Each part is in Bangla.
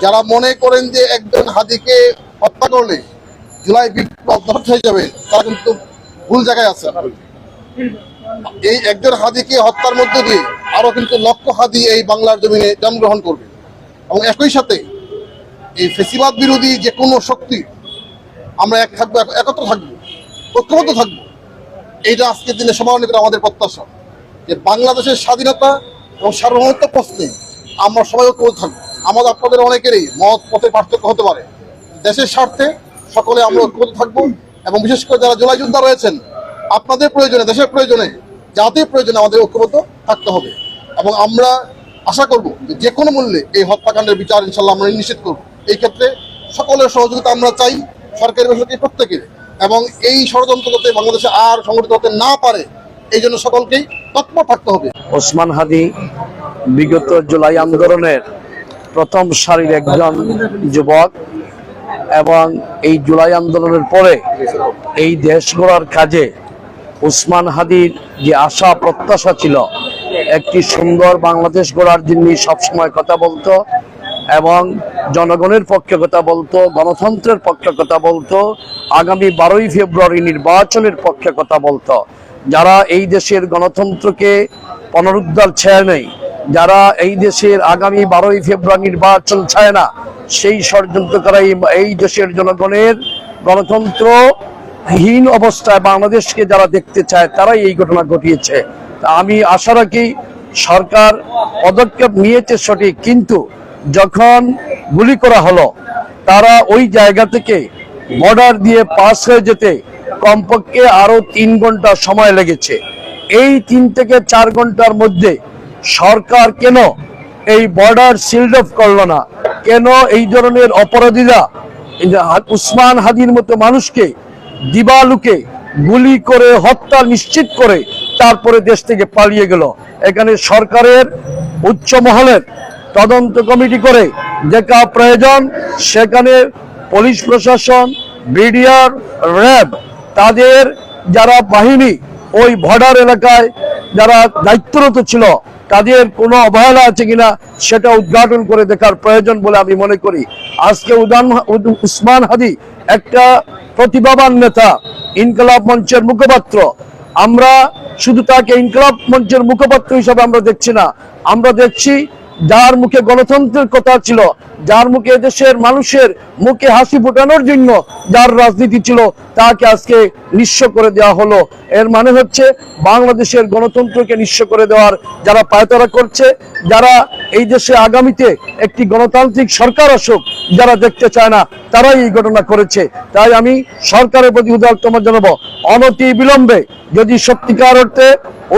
যারা মনে করেন যে একজন হাদিকে হত্যা করলে জুলাই বিপ্লব ধ্বংস হয়ে যাবে, তারা কিন্তু ভুল জায়গায় আছে। এই একজন হাদিকে হত্যার মধ্য দিয়ে আরো কিন্তু লক্ষ হাদি এই বাংলার জমিনে জন্মগ্রহণ করবে, এবং একই সাথে এই ফেসিবাদ বিরোধী যে কোনো শক্তি আমরা এক থাকবো, একত্র থাকবো, ঐক্যবদ্ধ থাকবো। এইটা আজকের দিনে সমানিত আমাদের প্রত্যাশা যে বাংলাদেশের স্বাধীনতা এবং সার্বভৌমত্ব প্রশ্নে আমরা সবাই ঐক্যবদ্ধ থাকবো। আমাদের আপনাদের অনেকেরই মত পথে পার্থক্য হতে পারে, দেশের স্বার্থে সকলে আমরা ঐক্যবদ্ধ থাকবো। এবং বিশেষ করে যারা জুলাই যোদ্ধা রয়েছেন, আপনাদের প্রয়োজনে, দেশের প্রয়োজনে, জাতির প্রয়োজনে আমাদের ঐক্যবদ্ধ থাকতে হবে। এবং আমরা আশা করব যে কোনো মূল্যে এই হত্যাকাণ্ডের বিচার ইনশাল্লাহ আমরা নিশ্চিত করব। এই ক্ষেত্রে সকলের সহযোগিতা আমরা চাই, সরকারি বেসরকারি প্রত্যেকের। এবং এই ষড়যন্ত্র যাতে বাংলাদেশে আর সংগঠিত হতে না পারে, এই জন্য সকলকেই তৎপর থাকতে হবে। ওসমান হাদি বিগত জুলাই আন্দোলনের প্রথম সারির একজন যুবক, এবং এই জুলাই আন্দোলনের পরে এই দেশ গড়ার কাজে ওসমান হাদির যে আশা প্রত্যাশা ছিল, একটি সুন্দর বাংলাদেশ গড়ার জন্য সবসময় কথা বলতো, এবং জনগণের পক্ষে কথা বলতো, গণতন্ত্রের পক্ষে কথা বলতো, আগামী 12ই ফেব্রুয়ারি নির্বাচনের পক্ষে কথা বলতো। যারা এই দেশের গণতন্ত্রকে পুনরুদ্ধার চায় নাই, যারা এই দেশের আগামী 12ই ফেব্রুয়ারি নির্বাচন চায় না, সেই ষড়যন্ত্রকারী এই দেশের জনগণের গণতন্ত্রহীন অবস্থায় বাংলাদেশকে যারা দেখতে চায়, তারাই এই ঘটনা ঘটিয়েছে। আমি আশা রাখি সরকার পদক্ষেপ নিয়েছে সঠিক, কিন্তু যখন গুলি করা হলো, তারা ওই জায়গা থেকে বর্ডার দিয়ে পাস হয়ে যেতে কমপক্ষে আরো 3 ঘন্টা সময় লেগেছে। এই 3 থেকে 4 ঘন্টার মধ্যে সরকার কেন এই বর্ডার সিল্ড অফ করলো না? কেন এই ধরনের অপরাধীরা ওসমান হাদির মতো মানুষকে দিবালুকে গুলি করে হত্যা নিশ্চিত করে তারপরে দেশ থেকে পালিয়ে গেল? এখানে সরকারের উচ্চ মহলের তদন্ত কমিটি করে দেখা প্রয়োজন। সেখানে পুলিশ প্রশাসন, বিডিআর, র্যাব, তাদের যারা বাহিনী ওই বর্ডার এলাকায় যারা দায়িত্বরত ছিল, তাদের কোনো অবহেলা আছে কিনা সেটা উদ্ঘাটন করে দেখার প্রয়োজন বলে আমি মনে করি। আজকে ওসমান হাদি একটা প্রতিভাবান নেতা, ইনকলাব মঞ্চের মুখপাত্র। আমরা শুধু তাকে ইনকলাব মঞ্চের মুখপাত্র হিসাবে আমরা দেখছি না, আমরা দেখছি যার মুখে গণতন্ত্রের কথা ছিল, যার মুখে দেশের মানুষের মুখে হাসি ফোটানোর জন্য যার রাজনীতি ছিল, তাকে আজকে নিঃস্ব করে দেওয়া হলো। এর মানে হচ্ছে বাংলাদেশের গণতন্ত্রকে নিঃস্ব করে দেওয়ার যারা পায়তারা করছে, যারা এই দেশে আগামীতে একটি গণতান্ত্রিক সরকার আসুক যারা দেখতে চায় না, তারাই এই ঘটনা করেছে। তাই আমি সরকারের প্রতি উদারতম জানাবো, অনতি বিলম্বে যদি সত্যিকার অর্থে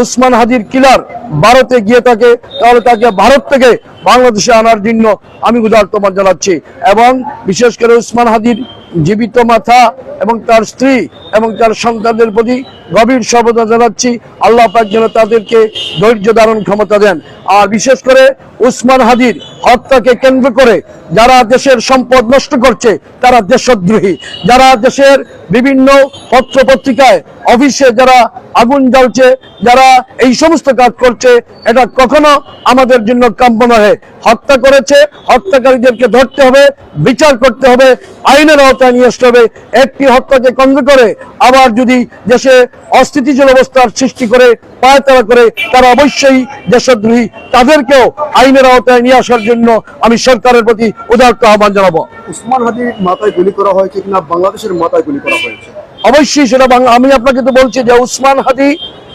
ওসমান হাদির কিলার ভারতে গিয়ে থাকে, তাহলে তাকে ভারত থেকে বাংলাদেশে আনার জন্য আমি উদারতম জানাচ্ছি। এবং বিশেষ করে ওসমান হাদির জীবিত মাতা এবং তার স্ত্রী এবং তার সন্তানদের প্রতি গভীর সমবেদনা জানাচ্ছি। আল্লাহ পাক যেন তাদেরকে ধৈর্য ধারণ ক্ষমতা দেন। আর বিশেষ করে ওসমান হাদির হত্যাকে কেন্দ্র করে যারা দেশের সম্পদ নষ্ট করছে, তারা দেশদ্রোহী। যারা দেশের বিভিন্ন পত্র পত্রিকায়, অফিসে যারা আগুন জ্বালছে, যারা এই সমস্ত কাজ করছে, এটা কখনো আমাদের জন্য কাম্য নয়। হত্যা করেছে, হত্যাকারীদেরকে ধরতে হবে, বিচার করতে হবে, আইনের আওতায় নিয়ে আসতে হবে। একটি হত্যাকে কেন্দ্র করে আবার যদি দেশে অস্থিতিশীল অবস্থার সৃষ্টি করে পায়তারা করে, তারা অবশ্যই দেশদ্রোহী। তাদেরকেও আইনের আওতায় নিয়ে আসার জন্য আমি সরকারের প্রতি উদারত আহ্বান জানাবো। ওসমান হাদির মাথায় গুলি করা হয়েছে কিনা বাংলাদেশের মাথায় গুলি করা হয়েছে? অবশ্যই সেটা আমি আপনাকে তো বলছি যে ওসমান হাদি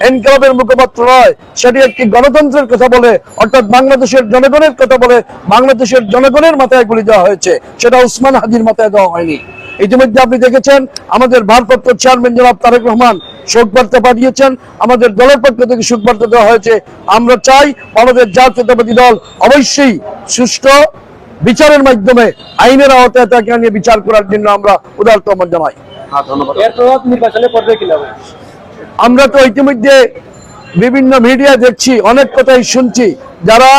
এনকালাবের মুখপাত্র নয়, সেটি একটি গণতন্ত্রের কথা বলে, অর্থাৎ বাংলাদেশের জনগণের কথা বলে। বাংলাদেশের জনগণের মাথায় গুলি দেওয়া হয়েছে, সেটা ওসমান হাদির মাথায় দেওয়া হয়নি। ইতিমধ্যে আপনি দেখেছেন আমাদের ভারপ্রাপ্ত চেয়ারম্যান জনাব তারেক রহমান শোক বার্তা পাঠিয়েছেন, আমাদের দলের পক্ষ থেকে শোক বার্তা দেওয়া হয়েছে। আমরা চাই আমাদের জাতীয়তাবাদী দল অবশ্যই সুষ্ঠু বিচারের মাধ্যমে আইনের আওতায় তাকে নিয়ে বিচার করার জন্য আমরা উদারত আহ্বান জানাই। আমরা তো ইতিমধ্যে বিভিন্ন মিডিয়া দেখছি, অনেক কথাই শুনছি, যারা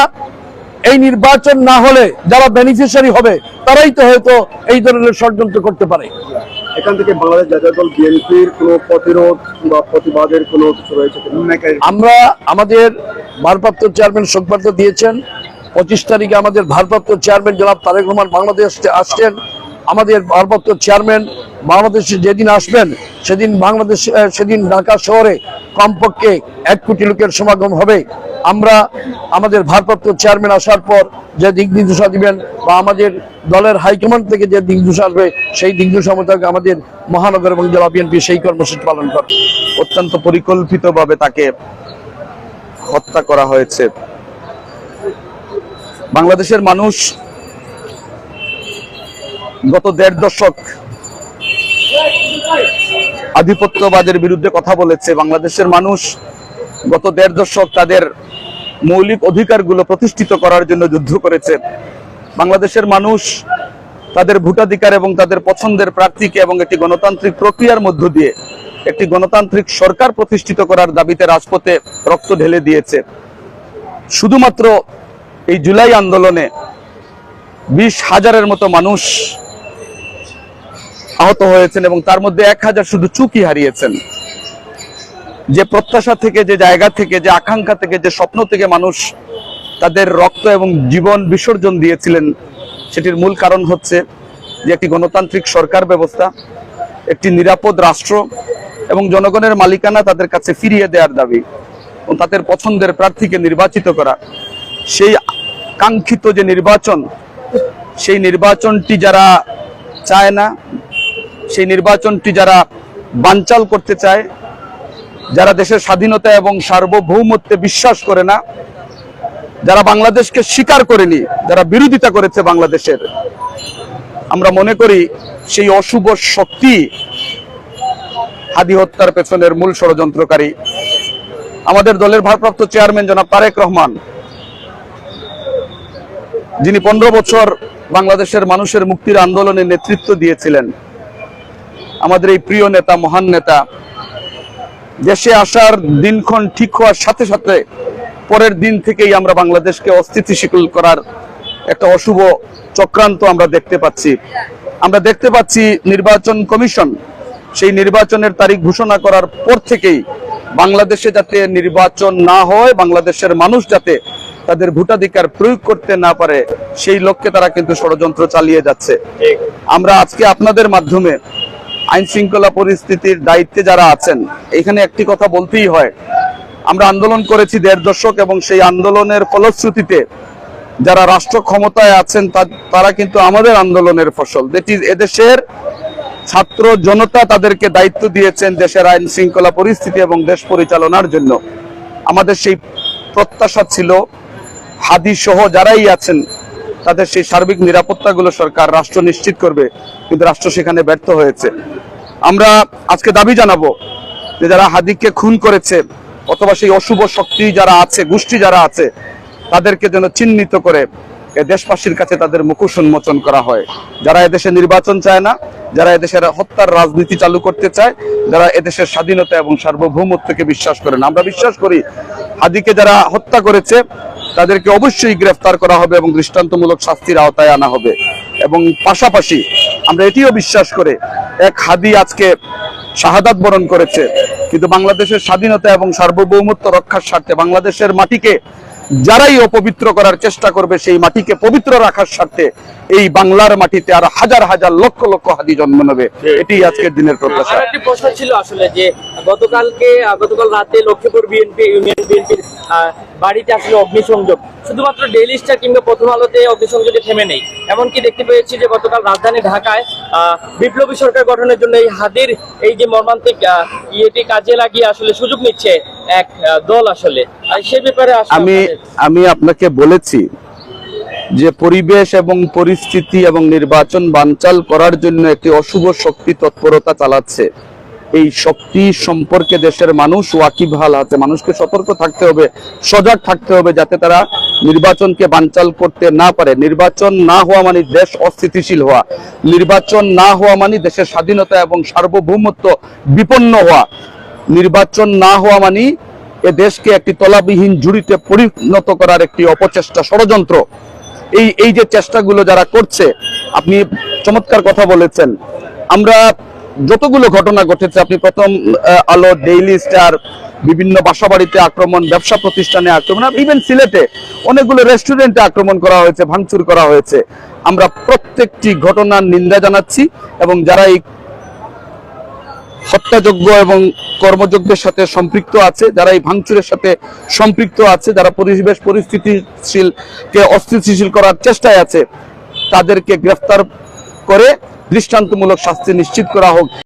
এই নির্বাচন না হলে যারা বেনিফিশিয়ারি হবে, তারাই তো হয়তো এই ধরনের ষড়যন্ত্র করতে পারে। এখান থেকে বাংলাদেশ জাতীয় দল বিএনপির কোনো প্রতিরোধ বা প্রতিবাদের কোনো কিছু রয়েছে? আমরা আমাদের ভারপ্রাপ্ত চেয়ারম্যান শোক বার্তা দিয়েছেন, 25 তারিখে আমাদের ভারপ্রাপ্ত চেয়ারম্যান জনাব তারেক রহমান বাংলাদেশ আসছেন। আমাদের ভারপ্রাপ্ত চেয়ারম্যান বাংলাদেশে যেদিন আসবেন সেদিন ঢাকা শহরে কমপক্ষে 1 কোটি লোকের সমাগম হবে। আমরা আমাদের ভারপ্রাপ্ত চেয়ারম্যান আসার পর যে দিক নির্দেশনা দিবেন বা আমাদের দলের হাইকমান্ড থেকে যে দিক নির্দেশ আসবে সেই দিক নির্দেশ মোতাবেক আমাদের মহানগর এবং জেলা বিএনপি সেই কর্মসূচি পালন করবে। অত্যন্ত পরিকল্পিতভাবে তাকে হত্যা করা হয়েছে। বাংলাদেশের মানুষ গত 1.5 দশক আধিপত্যবাদের বিরুদ্ধে কথা বলেছে। বাংলাদেশের মানুষ গত 1.5 দশক তাদের মৌলিক অধিকারগুলো প্রতিষ্ঠিত করার জন্য যুদ্ধ করেছে। বাংলাদেশের মানুষ তাদের ভোটাধিকার এবং তাদের পছন্দের প্রার্থীকে এবং একটি গণতান্ত্রিক প্রক্রিয়ার মধ্য দিয়ে একটি গণতান্ত্রিক সরকার প্রতিষ্ঠিত করার দাবিতে রাজপথে রক্ত ঢেলে দিয়েছে। শুধুমাত্র এই জুলাই আন্দোলনে 20,000-এর মতো মানুষ আহত হয়েছেন এবং তার মধ্যে 1,000 শুধু চুকি হারিয়েছেন। যে প্রত্যাশা থেকে, যে জায়গা থেকে, যে আকাঙ্ক্ষা থেকে, যে স্বপ্ন থেকে মানুষ তাদের রক্ত এবং জীবন বিসর্জন দিয়েছিলেন, সেটির মূল কারণ হচ্ছে যে একটি গণতান্ত্রিক সরকার ব্যবস্থা, একটি নিরাপদ রাষ্ট্র এবং জনগণের মালিকানা তাদের কাছে ফিরিয়ে দেওয়ার দাবি এবং তাদের পছন্দের প্রার্থীকে নির্বাচিত করা। সেই কাঙ্ক্ষিত যে নির্বাচন, সেই নির্বাচনটি যারা চায় না, সেই নির্বাচনটি যারা বানচাল করতে চায়, যারা দেশের স্বাধীনতা এবং সার্বভৌমত্বে বিশ্বাস করে না, যারা বাংলাদেশকে স্বীকার করেনি, যারা বিরোধিতা করেছে বাংলাদেশের, আমরা মনে করি সেই অশুভ শক্তি হাদি হত্যার পেছনের মূল ষড়যন্ত্রকারী। আমাদের দলের ভারপ্রাপ্ত চেয়ারম্যান জনাব তারেক রহমান, যিনি 15 বছর বাংলাদেশের মানুষের মুক্তির আন্দোলনে নেতৃত্ব দিয়েছিলেন, আমাদের এই প্রিয় নেতা, মহান নেতা, দেশে আসার দিনক্ষণ ঠিক হওয়ার সাথে সাথে পরের দিন থেকেই আমরা বাংলাদেশকে অস্থিতিশীল করার একটা অশুভ চক্রান্ত আমরা দেখতে পাচ্ছি। আমরা দেখতে পাচ্ছি নির্বাচন কমিশন সেই নির্বাচনের তারিখ ঘোষণা করার পর থেকেই বাংলাদেশে যাতে নির্বাচন না হয়, বাংলাদেশের মানুষ যাতে তাদের ভোটাধিকার প্রয়োগ করতে না পারে, সেই লক্ষ্যে তারা কিন্তু ষড়যন্ত্র চালিয়ে যাচ্ছে। আমরা আজকে আপনাদের মাধ্যমে আইন শৃঙ্খলা পরিস্থিতির দায়িত্বে যারা আছেন, এখানে একটি কথা বলতেই হয়, আমরা আন্দোলন করেছি 1.5 দশক এবং সেই আন্দোলনের ফলশ্রুতিতে যারা রাষ্ট্র ক্ষমতায় আছেন তারা কিন্তু আমাদের আন্দোলনের ফসল। এদেশের ছাত্র জনতা তাদেরকে দায়িত্ব দিয়েছেন দেশের আইন শৃঙ্খলা পরিস্থিতি এবং দেশ পরিচালনার জন্য। আমাদের সেই প্রত্যাশা ছিল হাদি সহ যারাই আছেন তাদের সেই সার্বিক নিরাপত্তাগুলো সরকার, রাষ্ট্র নিশ্চিত করবে, কিন্তু রাষ্ট্র সেখানে ব্যর্থ হয়েছে। আমরা আজকে দাবি জানাবো যে যারা হাদিকে খুন করেছে অথবা সেই অশুভ শক্তি যারা আছে, গোষ্ঠী যারা আছে, তাদেরকে যেন চিহ্নিত করে দেশবাসীর কাছে তাদের মুখোশ উন্মোচন করা হয়। যারা এদেশে নির্বাচন চায় না, যারা এদেশের হত্যার রাজনীতি চালু করতে চায়, যারা এদেশের স্বাধীনতা এবং সার্বভৌমত্বকে বিশ্বাস করে না। আমরা বিশ্বাস করি হাদিকে যারা হত্যা করেছে তাদেরকে অবশ্যই গ্রেফতার করা হবে এবং দৃষ্টান্তমূলক শাস্তির আওতায় আনা হবে। এবং পাশাপাশি আমরা এটিও বিশ্বাস করে, এক হাদি আজকে শাহাদাত বরণ করেছে, কিন্তু বাংলাদেশের স্বাধীনতা এবং সার্বভৌমত্ব রক্ষার স্বার্থে বাংলাদেশের মাটিকে যারাই অপবিত্র করার চেষ্টা করবে, সেই মাটিকে পবিত্র রাখার স্বার্থে এই বাংলার মাটিতে আর হাজার হাজার লক্ষ লক্ষ হাদি জন্ম নেবে। এটি আজকের দিনের প্রত্যাশা। একটি প্রশ্ন ছিল আসলে যে গতকাল রাতে লক্ষ্মীপুর ইউনিয়ন বিএনপির বাড়িতে আসলে অগ্নিসংযোগ, শুধুমাত্র ডেইলি স্টার কিংবা প্রথম আলোতে অগ্নিসংযোগে থেমে নেই। এমনকি দেখতে পেয়েছি যে গতকাল রাজধানী ঢাকায় বিপ্লবী সরকার গঠনের জন্য এই হাদির এই যে মর্মান্তিক ইয়েটি কাজে লাগিয়ে আসলে সুযোগ নিচ্ছে এক দল। আসলে সে ব্যাপারে আমি আপনাকে বলেছি যে পরিবেশ এবং পরিস্থিতি এবং নির্বাচন বানচাল করার জন্য একটি অশুভ শক্তি তৎপরতা চালাচ্ছে। এই শক্তি সম্পর্কে দেশের মানুষ ওয়াকিবহাল আছে। মানুষকে সতর্ক থাকতে হবে, সজাগ থাকতে হবে, যাতে তারা নির্বাচনকে বানচাল করতে না পারে। নির্বাচন না হওয়া মানে দেশ অস্থিতিশীল হওয়া, নির্বাচন না হওয়া মানে দেশের স্বাধীনতা এবং সার্বভৌমত্ব বিপন্ন হওয়া, নির্বাচন না হওয়া মানে এ দেশকে একটি তলাবিহীন ঝুড়িতে পরিণত করার একটি অপচেষ্টা, ষড়যন্ত্র। এই যে চেষ্টাগুলো যারা করছে, আপনি চমৎকার কথা বলেছেন। আমরা যতগুলো ঘটনা ঘটেছে, আপনি প্রথম আলো, ডেইলি স্টার, বিভিন্ন বাসাবাড়িতে আক্রমণ, ব্যবসা প্রতিষ্ঠানে আক্রমণ, ইভেন সিলেটে অনেকগুলো রেস্টুরেন্টে আক্রমণ করা হয়েছে, ভাঙচুর করা হয়েছে। আমরা প্রত্যেকটি ঘটনার নিন্দা জানাচ্ছি এবং যারা এই হত্যাযোগ্য এবং কর্মযজ্ঞের সাথে সম্পৃক্ত আছে, যারা এই ভাঙচুরের সাথে সম্পৃক্ত আছে, যারা পরিবেশ পরিস্থিতিশীলকে অস্থিতিশীল করার চেষ্টায় আছে, তাদেরকে গ্রেফতার করে দৃষ্টান্তমূলক শাস্তি নিশ্চিত করা হোক।